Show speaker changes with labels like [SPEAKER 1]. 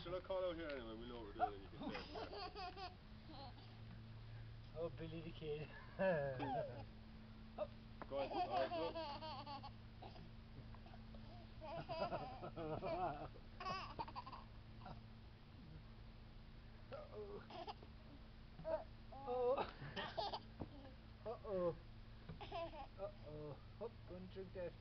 [SPEAKER 1] Shall I call out here anyway? We know what we're doing and you can say it.
[SPEAKER 2] Oh, Billy the kid.
[SPEAKER 1] Go on, alright, go.
[SPEAKER 2] Uh-oh. Uh-oh. Uh-oh. Hop, go and drink that.